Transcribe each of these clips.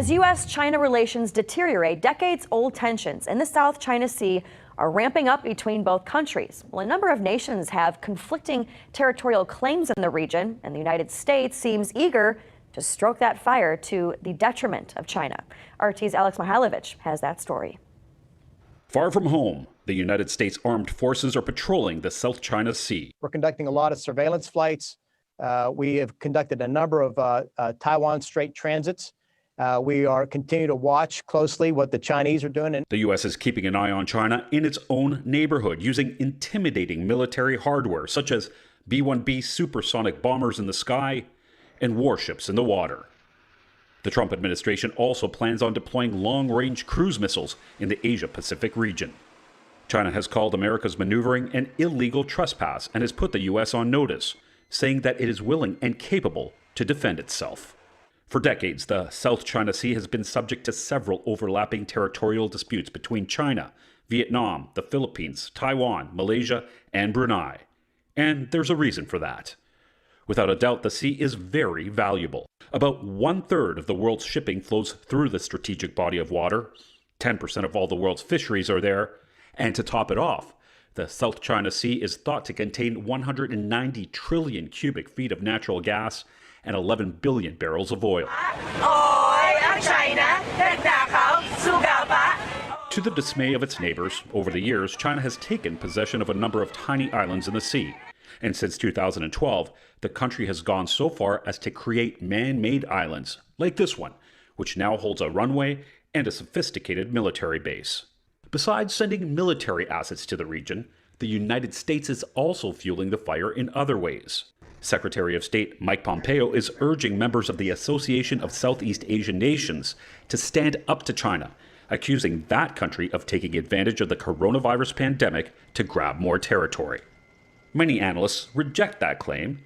As U.S.-China relations deteriorate, decades-old tensions in the South China Sea are ramping up between both countries. Well, a number of nations have conflicting territorial claims in the region, and the United States seems eager to stroke that fire to the detriment of China. RT's Alex Mihailovich has that story. Far from home, the United States Armed Forces are patrolling the South China Sea. We're conducting a lot of surveillance flights. We have conducted a number of Taiwan Strait transits. We are continuing to watch closely what the Chinese are doing. The U.S. is keeping an eye on China in its own neighborhood, using intimidating military hardware such as B-1B supersonic bombers in the sky and warships in the water. The Trump administration also plans on deploying long-range cruise missiles in the Asia-Pacific region. China has called America's maneuvering an illegal trespass and has put the U.S. on notice, saying that it is willing and capable to defend itself. For decades, the South China Sea has been subject to several overlapping territorial disputes between China, Vietnam, the Philippines, Taiwan, Malaysia, and Brunei. And there's a reason for that. Without a doubt, the sea is very valuable. About 1/3 of the world's shipping flows through the strategic body of water. 10% of all the world's fisheries are there. And to top it off, the South China Sea is thought to contain 190 trillion cubic feet of natural gas and 11 billion barrels of oil. To the dismay of its neighbors, over the years, China has taken possession of a number of tiny islands in the sea. And since 2012, the country has gone so far as to create man-made islands, like this one, which now holds a runway and a sophisticated military base. Besides sending military assets to the region, the United States is also fueling the fire in other ways. Secretary of State Mike Pompeo is urging members of the Association of Southeast Asian Nations to stand up to China, accusing that country of taking advantage of the coronavirus pandemic to grab more territory. Many analysts reject that claim,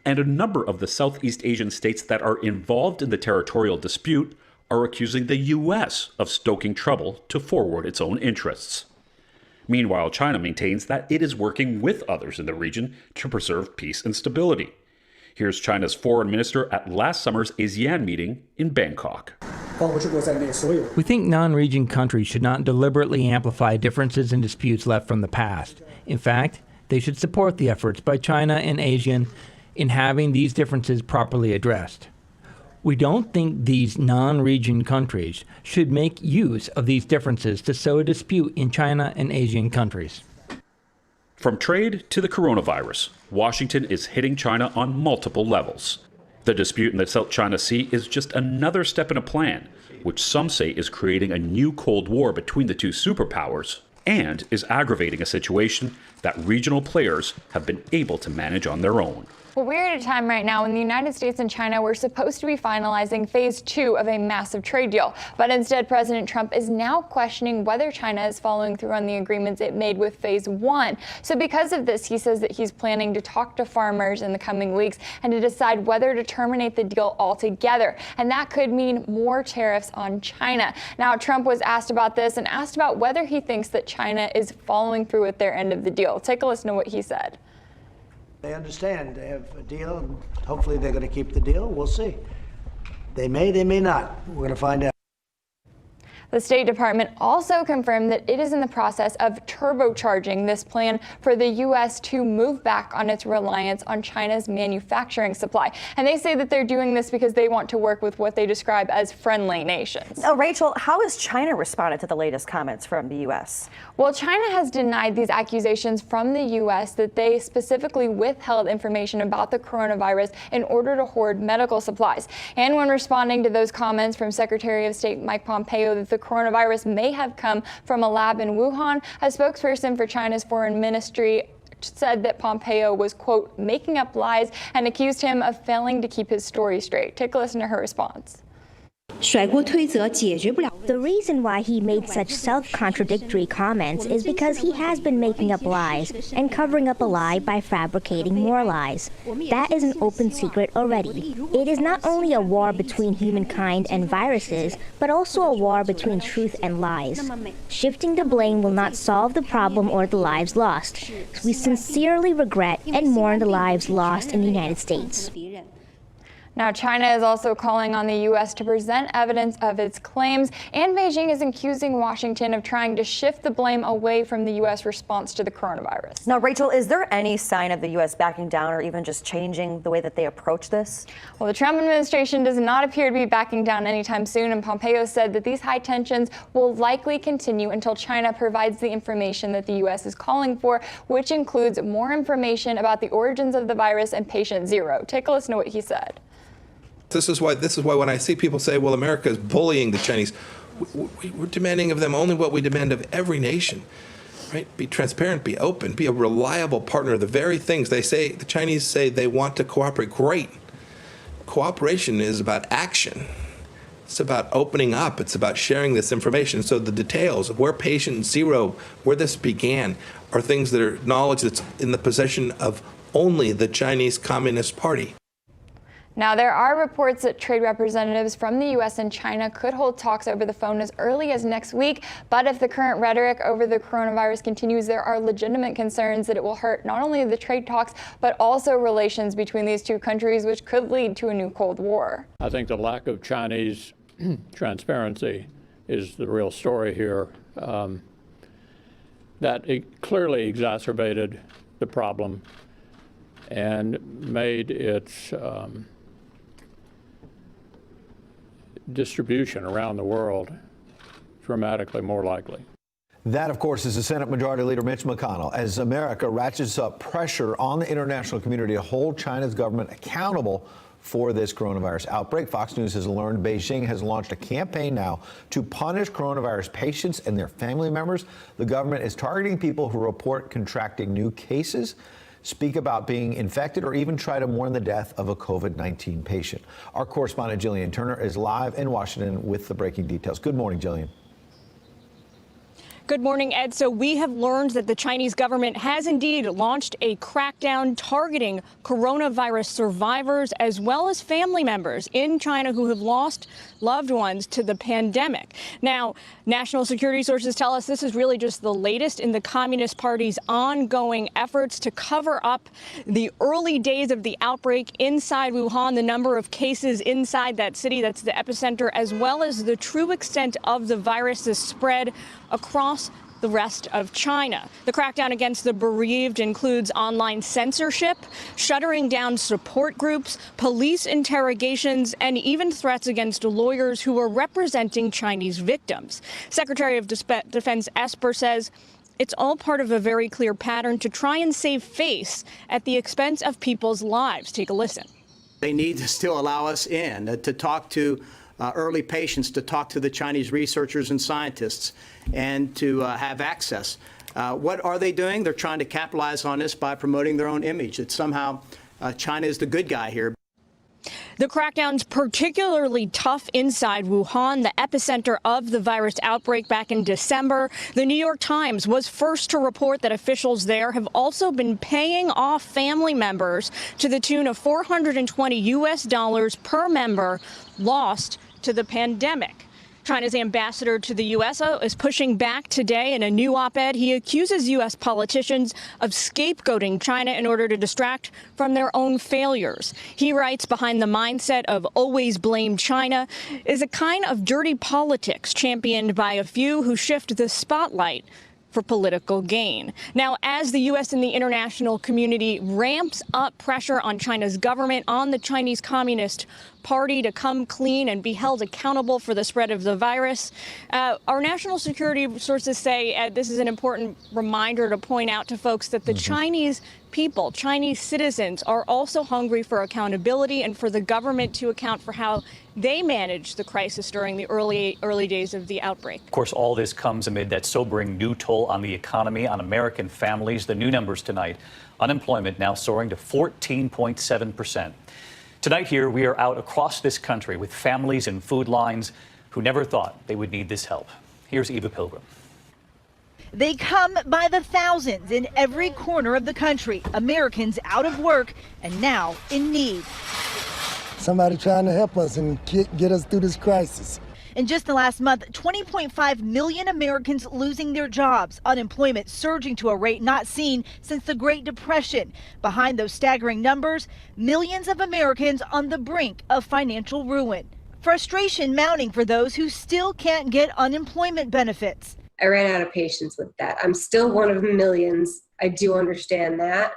and a number of the Southeast Asian states that are involved in the territorial dispute are accusing the U.S. of stoking trouble to forward its own interests. Meanwhile, China maintains that it is working with others in the region to preserve peace and stability. Here's China's foreign minister at last summer's ASEAN meeting in Bangkok. We think non-region countries should not deliberately amplify differences and disputes left from the past. In fact, they should support the efforts by China and ASEAN in having these differences properly addressed. We don't think these non-region countries should make use of these differences to sow a dispute in China and Asian countries. From trade to the coronavirus, Washington is hitting China on multiple levels. The dispute in the South China Sea is just another step in a plan, which some say is creating a new Cold War between the two superpowers and is aggravating a situation that regional players have been able to manage on their own. Well, we're at a time right now when the United States and China were supposed to be finalizing phase 2 of a massive trade deal. But instead, President Trump is now questioning whether China is following through on the agreements it made with phase 1. So because of this, he says that he's planning to talk to farmers in the coming weeks and to decide whether to terminate the deal altogether. And that could mean more tariffs on China. Now, Trump was asked about this and asked about whether he thinks that China is following through with their end of the deal. Take a listen to what he said. They understand they have a deal, and hopefully they're going to keep the deal. We'll see. They may not. We're going to find out. The State Department also confirmed that it is in the process of turbocharging this plan for the U.S. to move back on its reliance on China's manufacturing supply. And they say that they're doing this because they want to work with what they describe as friendly nations. Now, Rachel, how has China responded to the latest comments from the U.S.? Well, China has denied these accusations from the U.S. that they specifically withheld information about the coronavirus in order to hoard medical supplies. And when responding to those comments from Secretary of State Mike Pompeo that the coronavirus may have come from a lab in Wuhan, a spokesperson for China's foreign ministry said that Pompeo was, quote, making up lies and accused him of failing to keep his story straight. Take a listen to her response. The reason why he made such self-contradictory comments is because he has been making up lies and covering up a lie by fabricating more lies. That is an open secret already. It is not only a war between humankind and viruses, but also a war between truth and lies. Shifting the blame will not solve the problem or the lives lost. We sincerely regret and mourn the lives lost in the United States. Now, China is also calling on the U.S. to present evidence of its claims, and Beijing is accusing Washington of trying to shift the blame away from the U.S. response to the coronavirus. Now, Rachel, is there any sign of the U.S. backing down or even just changing the way that they approach this? Well, the Trump administration does not appear to be backing down anytime soon, and Pompeo said that these high tensions will likely continue until China provides the information that the U.S. is calling for, which includes more information about the origins of the virus and patient zero. Take a listen to what he said. This is why when I see people say, well, America is bullying the Chinese, we're demanding of them only what we demand of every nation, right? Be transparent, be open, be a reliable partner. The very things they say, the Chinese say they want to cooperate. Great. Cooperation is about action. It's about opening up. It's about sharing this information. So the details of where patient zero, where this began, are things that are knowledge that's in the possession of only the Chinese Communist Party. Now, there are reports that trade representatives from the U.S. and China could hold talks over the phone as early as next week. But if the current rhetoric over the coronavirus continues, there are legitimate concerns that it will hurt not only the trade talks, but also relations between these two countries, which could lead to a new Cold War. I think the lack of Chinese transparency is the real story here. That it clearly exacerbated the problem and made its distribution around the world dramatically more likely. That, of course, is the Senate Majority Leader Mitch McConnell as America ratchets up pressure on the international community to hold China's government accountable for this coronavirus outbreak. Fox News has learned Beijing has launched a campaign now to punish coronavirus patients and their family members. The government is targeting people who report contracting new cases, speak about being infected, or even try to mourn the death of a COVID-19 patient. Our correspondent Jillian Turner is live in Washington with the breaking details. Good morning, Jillian. Good morning, Ed. So we have learned that the Chinese government has indeed launched a crackdown targeting coronavirus survivors as well as family members in China who have lost loved ones to the pandemic. Now, national security sources tell us this is really just the latest in the Communist Party's ongoing efforts to cover up the early days of the outbreak inside Wuhan, the number of cases inside that city that's the epicenter, as well as the true extent of the virus's spread across the rest of China. The crackdown against the bereaved includes online censorship, shuttering down support groups, police interrogations, and even threats against lawyers who are representing Chinese victims. Secretary of Defense Esper says it's all part of a very clear pattern to try and save face at the expense of people's lives. Take a listen. They need to still allow us in to talk to early patients, to talk to the Chinese researchers and scientists, and to have access. What are they doing? They're trying to capitalize on this by promoting their own image, that somehow China is the good guy here. The crackdown's particularly tough inside Wuhan, the epicenter of the virus outbreak back in December. The New York Times was first to report that officials there have also been paying off family members to the tune of $420 per member lost to the pandemic. China's ambassador to the U.S. is pushing back today in a new op-ed. He accuses U.S. politicians of scapegoating China in order to distract from their own failures. He writes, behind the mindset of always blame China is a kind of dirty politics championed by a few who shift the spotlight for political gain. Now, as the U.S. and the international community ramps up pressure on China's government, on the Chinese Communist Party to come clean and be held accountable for the spread of the virus, our national security sources say this is an important reminder to point out to folks that the Chinese people, Chinese citizens, are also hungry for accountability and for the government to account for how they managed the crisis during the early days of the outbreak. Of course, all this comes amid that sobering new toll on the economy, on American families. The new numbers tonight, unemployment now soaring to 14.7%. Tonight here, we are out across this country with families and food lines who never thought they would need this help. Here's Eva Pilgrim. They come by the thousands in every corner of the country. Americans out of work and now in need. Somebody trying to help us and get us through this crisis. In just the last month, 20.5 million Americans losing their jobs, unemployment surging to a rate not seen since the Great Depression. Behind those staggering numbers, millions of Americans on the brink of financial ruin. Frustration mounting for those who still can't get unemployment benefits. I ran out of patience with that. I'm still one of millions. I do understand that,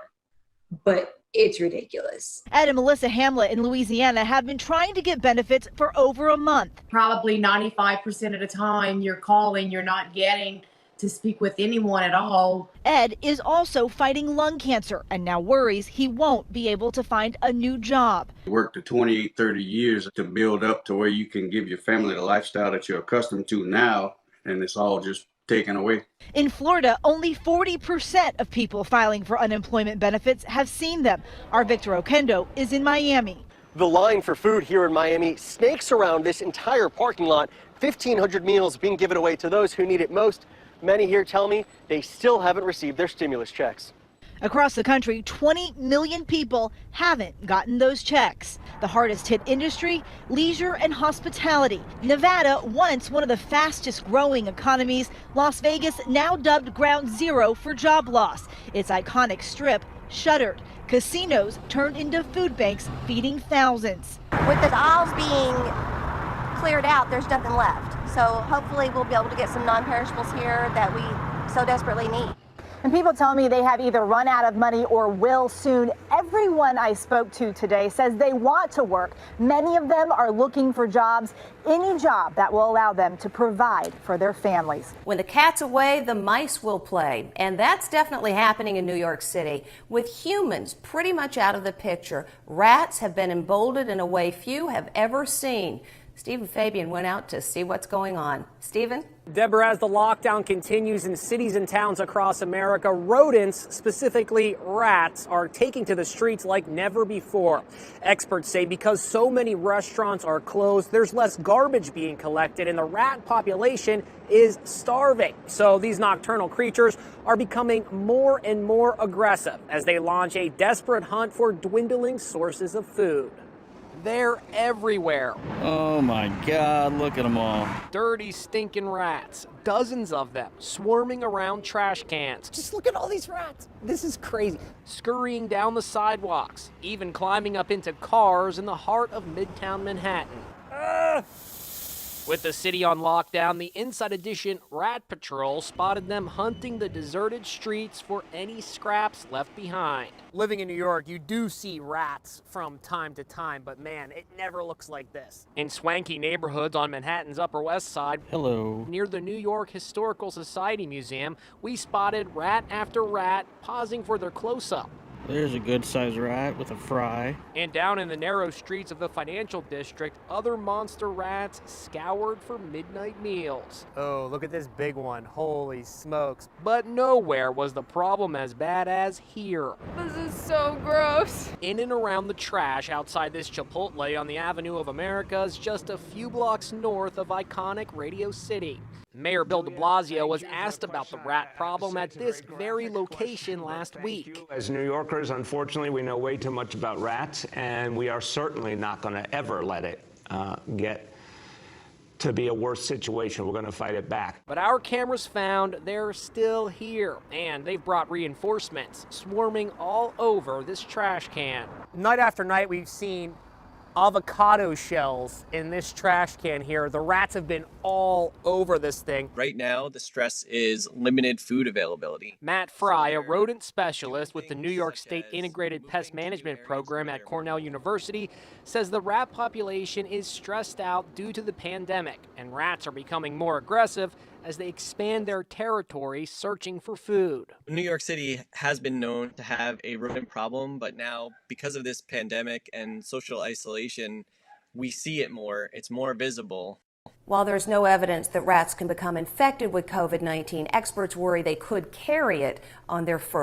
but it's ridiculous. Ed and Melissa Hamlet in Louisiana have been trying to get benefits for over a month. Probably 95% of the time you're calling, you're not getting to speak with anyone at all. Ed is also fighting lung cancer and now worries he won't be able to find a new job. You worked to 28, 30 years to build up to where you can give your family the lifestyle that you're accustomed to now, and it's all just taken away. In Florida, only 40% of people filing for unemployment benefits have seen them. Our Victor Oquendo is in Miami. The line for food here in Miami snakes around this entire parking lot. 1,500 meals being given away to those who need it most. Many here tell me they still haven't received their stimulus checks. Across the country, 20 million people haven't gotten those checks. The hardest hit industry, leisure and hospitality. Nevada, once one of the fastest growing economies, Las Vegas now dubbed ground zero for job loss. Its iconic strip shuttered. Casinos turned into food banks, feeding thousands. With the aisles being cleared out, there's nothing left. So hopefully we'll be able to get some non-perishables here that we so desperately need. And people tell me they have either run out of money or will soon. Everyone I spoke to today says they want to work. Many of them are looking for jobs, any job that will allow them to provide for their families. When the cat's away, the mice will play. And that's definitely happening in New York City. With humans pretty much out of the picture, rats have been emboldened in a way few have ever seen. Stephen Fabian went out to see what's going on. Stephen? Deborah, as the lockdown continues in cities and towns across America, rodents, specifically rats, are taking to the streets like never before. Experts say because so many restaurants are closed, there's less garbage being collected and the rat population is starving. So these nocturnal creatures are becoming more and more aggressive as they launch a desperate hunt for dwindling sources of food. They're everywhere. Oh my God, look at them all. Dirty, stinking rats. Dozens of them swarming around trash cans. Just look at all these rats. This is crazy. Scurrying down the sidewalks, even climbing up into cars in the heart of Midtown Manhattan. With the city on lockdown, the Inside Edition Rat Patrol spotted them hunting the deserted streets for any scraps left behind. Living in New York, you do see rats from time to time, but man, it never looks like this. In swanky neighborhoods on Manhattan's Upper West Side, hello, near the New York Historical Society Museum, we spotted rat after rat pausing for their close-up. There's a good-sized rat with a fry. And down in the narrow streets of the financial district, other monster rats scoured for midnight meals. Oh, look at this big one. Holy smokes. But nowhere was the problem as bad as here. This is so gross. In and around the trash outside this Chipotle on the Avenue of Americas, just a few blocks north of iconic Radio City. Mayor Bill de Blasio was asked about the rat problem at this very location last week. As New Yorkers, unfortunately, we know way too much about rats, and we are certainly not going to ever let it get to be a worse situation. We're going to fight it back. But our cameras found they're still here, and they've brought reinforcements swarming all over this trash can. Night after night, we've seen avocado shells in this trash can here. The rats have been all over this thing. Right now, the stress is limited food availability. Matt Fry, a rodent specialist with the New York State Integrated Pest Management Program at Cornell University, says the rat population is stressed out due to the pandemic, and rats are becoming more aggressive as they expand their territory searching for food. New York City has been known to have a rodent problem, but now because of this pandemic and social isolation, we see it more. It's more visible. While there's no evidence that rats can become infected with COVID-19, experts worry they could carry it on their fur.